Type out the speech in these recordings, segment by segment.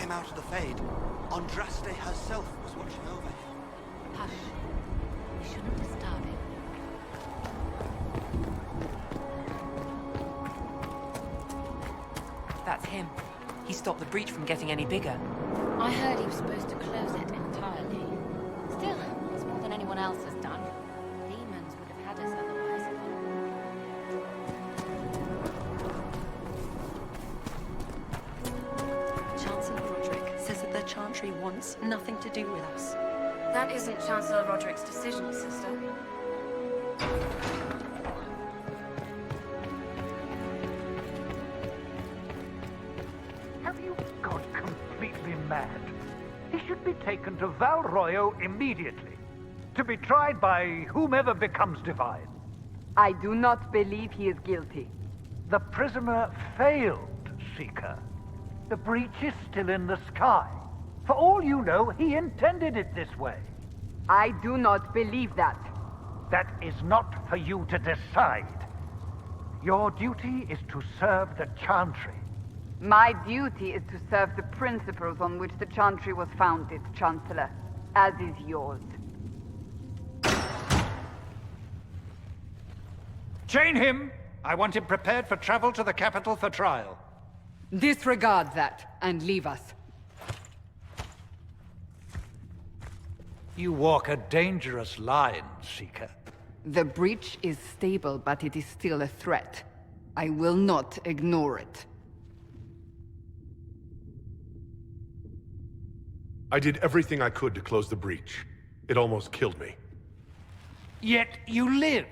him out of the Fade, Andraste herself was watching over him. Hush. We shouldn't disturb him. That's him. He stopped the breach from getting any bigger. I heard he was supposed to close it entirely. Still, it's more than anyone else has done. Demons would have had us otherwise. Chancellor Roderick says that the Chantry wants nothing to do with us. That isn't Chancellor Roderick's decision, sister. Have you gone completely mad? He should be taken to Val Royo immediately, to be tried by whomever becomes divine. I do not believe he is guilty. The prisoner failed, Seeker. The breach is still in the sky. For all you know, he intended it this way. I do not believe that. That is not for you to decide. Your duty is to serve the Chantry. My duty is to serve the principles on which the Chantry was founded, Chancellor, as is yours. Chain him! I want him prepared for travel to the capital for trial. Disregard that, and leave us. You walk a dangerous line, Seeker. The breach is stable, but it is still a threat. I will not ignore it. I did everything I could to close the breach. It almost killed me. Yet you live.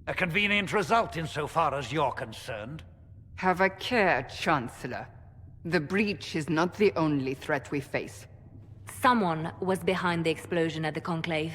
A convenient result insofar as you're concerned. Have a care, Chancellor. The breach is not the only threat we face. Someone was behind the explosion at the Conclave.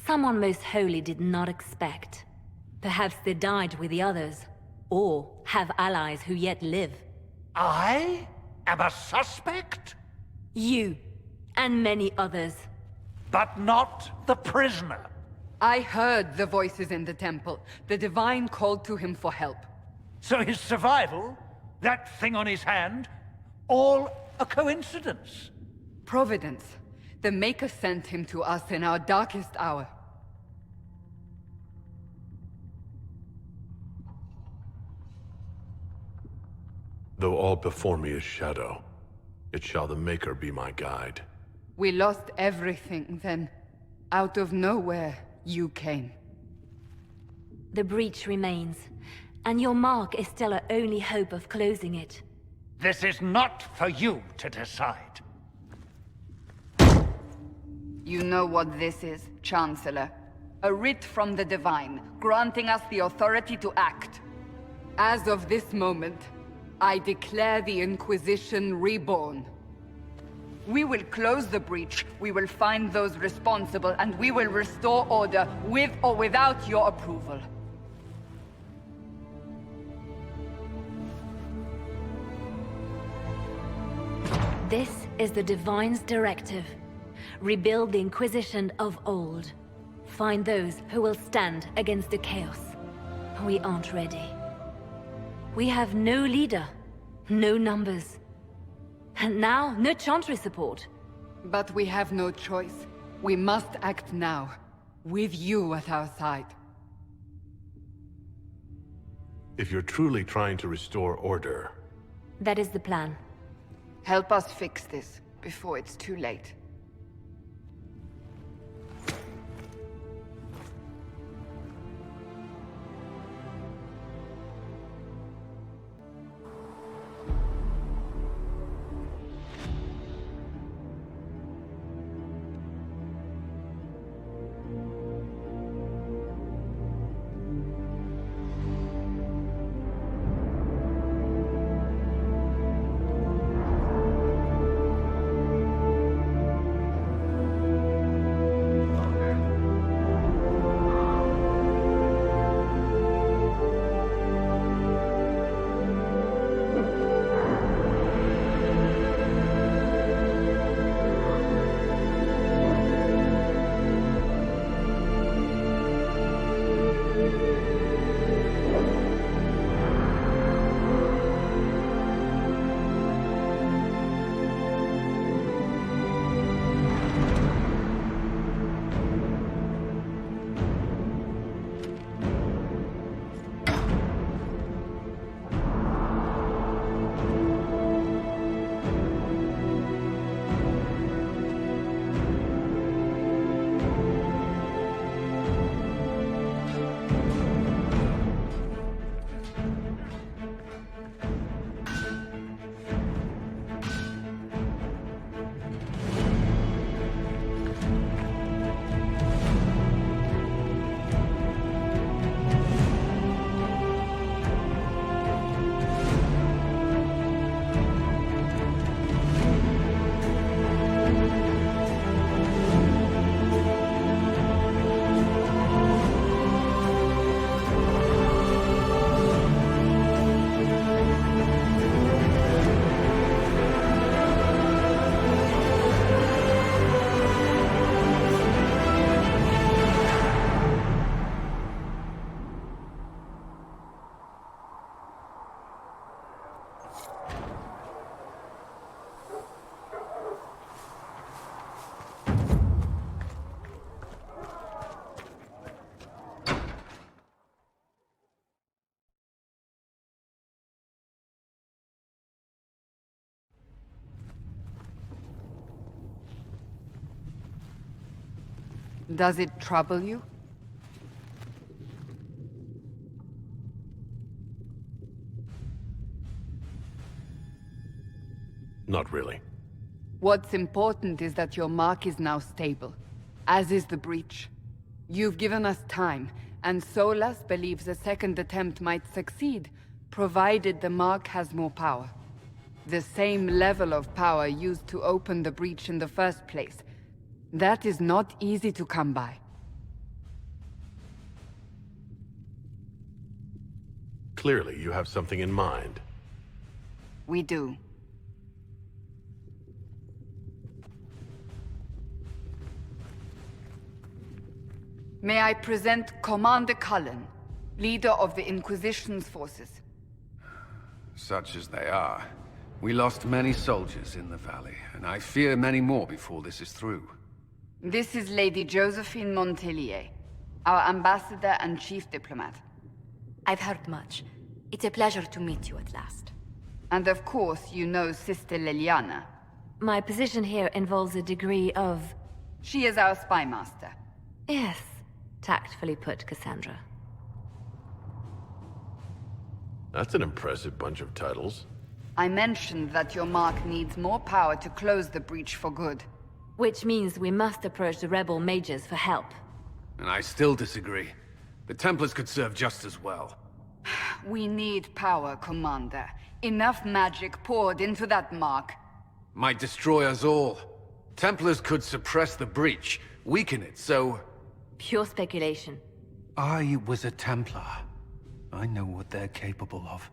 Someone Most Holy did not expect. Perhaps they died with the others, or have allies who yet live. I am a suspect? You, and many others. But not the prisoner. I heard the voices in the temple. The Divine called to him for help. So his survival, that thing on his hand, all a coincidence? Providence. The Maker sent him to us in our darkest hour. Though all before me is shadow, it shall the Maker be my guide. We lost everything then. Out of nowhere, you came. The breach remains, and your mark is still our only hope of closing it. This is not for you to decide. You know what this is, Chancellor. A writ from the Divine, granting us the authority to act. As of this moment, I declare the Inquisition reborn. We will close the breach, we will find those responsible, and we will restore order, with or without your approval. This is the Divine's directive. Rebuild the Inquisition of old. Find those who will stand against the chaos. We aren't ready. We have no leader, no numbers. And now, no Chantry support. But we have no choice. We must act now, with you at our side. If you're truly trying to restore order... That is the plan. Help us fix this, before it's too late. Does it trouble you? Not really. What's important is that your mark is now stable, as is the breach. You've given us time, and Solas believes a second attempt might succeed, provided the mark has more power. The same level of power used to open the breach in the first place. That is not easy to come by. Clearly, you have something in mind. We do. May I present Commander Cullen, leader of the Inquisition's forces. Such as they are. We lost many soldiers in the valley, and I fear many more before this is through. This is Lady Josephine Montelier, our ambassador and chief diplomat. I've heard much. It's a pleasure to meet you at last. And of course, you know Sister Liliana. My position here involves a degree of... She is our spy master. Yes, tactfully put, Cassandra. That's an impressive bunch of titles. I mentioned that your mark needs more power to close the breach for good. Which means we must approach the rebel mages for help. And I still disagree. The Templars could serve just as well. We need power, Commander. Enough magic poured into that mark. Might destroy us all. Templars could suppress the breach, weaken it, so... Pure speculation. I was a Templar. I know what they're capable of.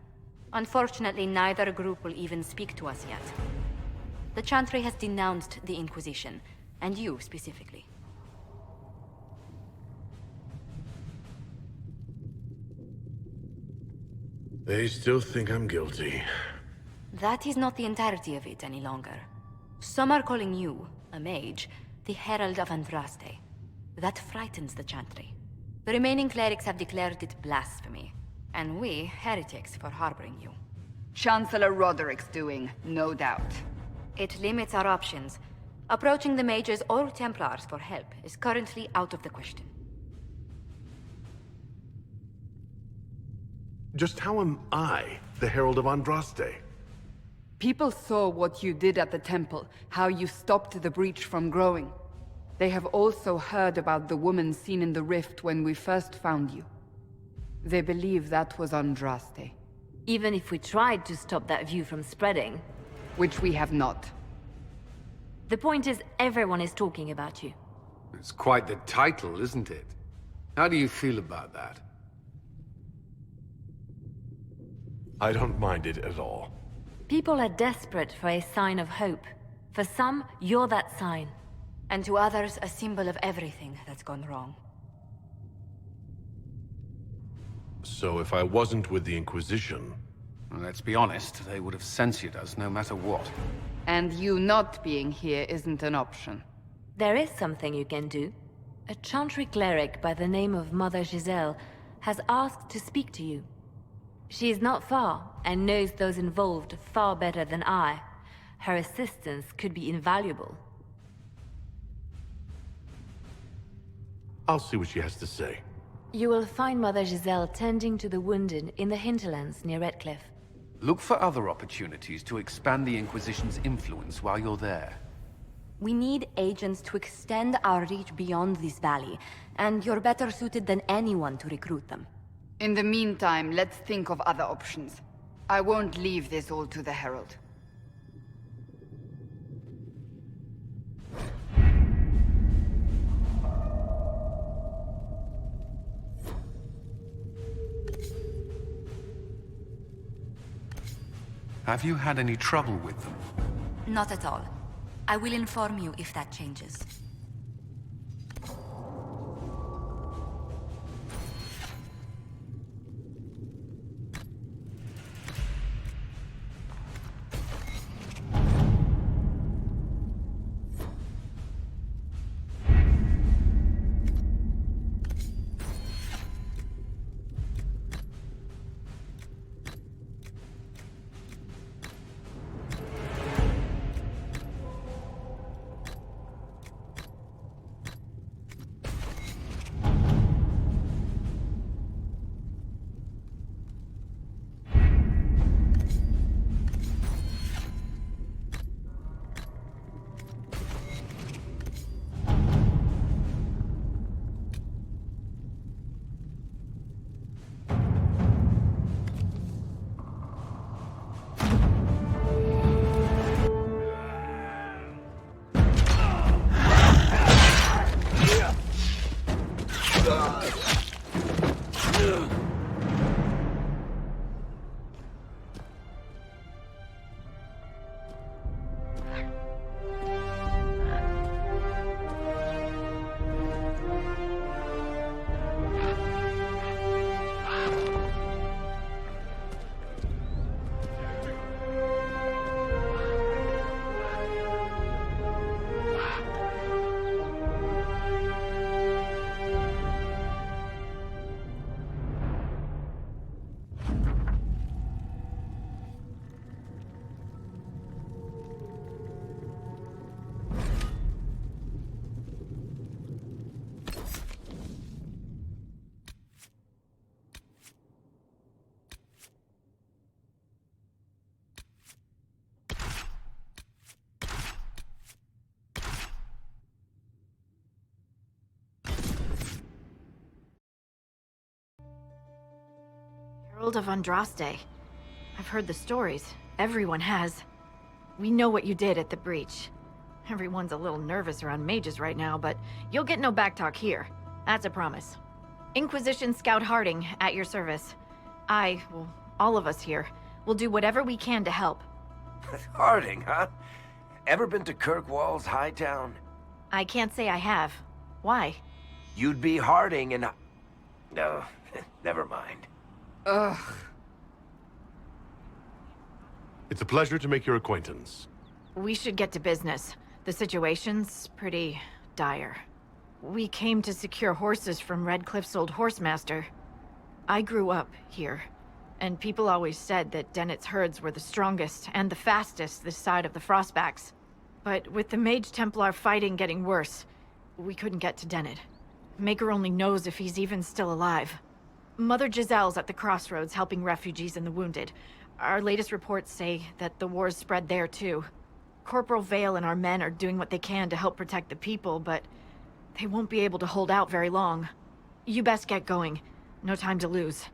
Unfortunately, neither group will even speak to us yet. The Chantry has denounced the Inquisition, and you specifically. They still think I'm guilty. That is not the entirety of it any longer. Some are calling you, a mage, the Herald of Andraste. That frightens the Chantry. The remaining clerics have declared it blasphemy, and we, heretics, for harboring you. Chancellor Roderick's doing, no doubt. It limits our options. Approaching the mages or Templars for help is currently out of the question. Just how am I the Herald of Andraste? People saw what you did at the temple, how you stopped the breach from growing. They have also heard about the woman seen in the rift when we first found you. They believe that was Andraste. Even if we tried to stop that view from spreading. Which we have not. The point is, everyone is talking about you. It's quite the title, isn't it? How do you feel about that? I don't mind it at all. People are desperate for a sign of hope. For some, you're that sign. And to others, a symbol of everything that's gone wrong. So if I wasn't with the Inquisition... Well, let's be honest, they would have censored us no matter what. And you not being here isn't an option. There is something you can do. A Chantry cleric by the name of Mother Giselle has asked to speak to you. She is not far, and knows those involved far better than I. Her assistance could be invaluable. I'll see what she has to say. You will find Mother Giselle tending to the wounded in the hinterlands near Redcliffe. Look for other opportunities to expand the Inquisition's influence while you're there. We need agents to extend our reach beyond this valley, and you're better suited than anyone to recruit them. In the meantime, let's think of other options. I won't leave this all to the Herald. Have you had any trouble with them? Not at all. I will inform you if that changes. World of Andraste. I've heard the stories. Everyone has. We know what you did at the breach. Everyone's a little nervous around mages right now, but you'll get no backtalk here. That's a promise. Inquisition Scout Harding, at your service. Well, all of us here, will do whatever we can to help. Harding, huh? Ever been to Kirkwall's Hightown? I can't say I have. Why? You'd be Harding and... No, never mind. Ugh. It's a pleasure to make your acquaintance. We should get to business. The situation's pretty dire. We came to secure horses from Redcliffe's old horsemaster. I grew up here, and people always said that Dennett's herds were the strongest and the fastest this side of the Frostbacks. But with the Mage Templar fighting getting worse, we couldn't get to Dennett. Maker only knows if he's even still alive. Mother Giselle's at the crossroads helping refugees and the wounded. Our latest reports say that the war's spread there too. Corporal Vale and our men are doing what they can to help protect the people, but they won't be able to hold out very long. You best get going. No time to lose.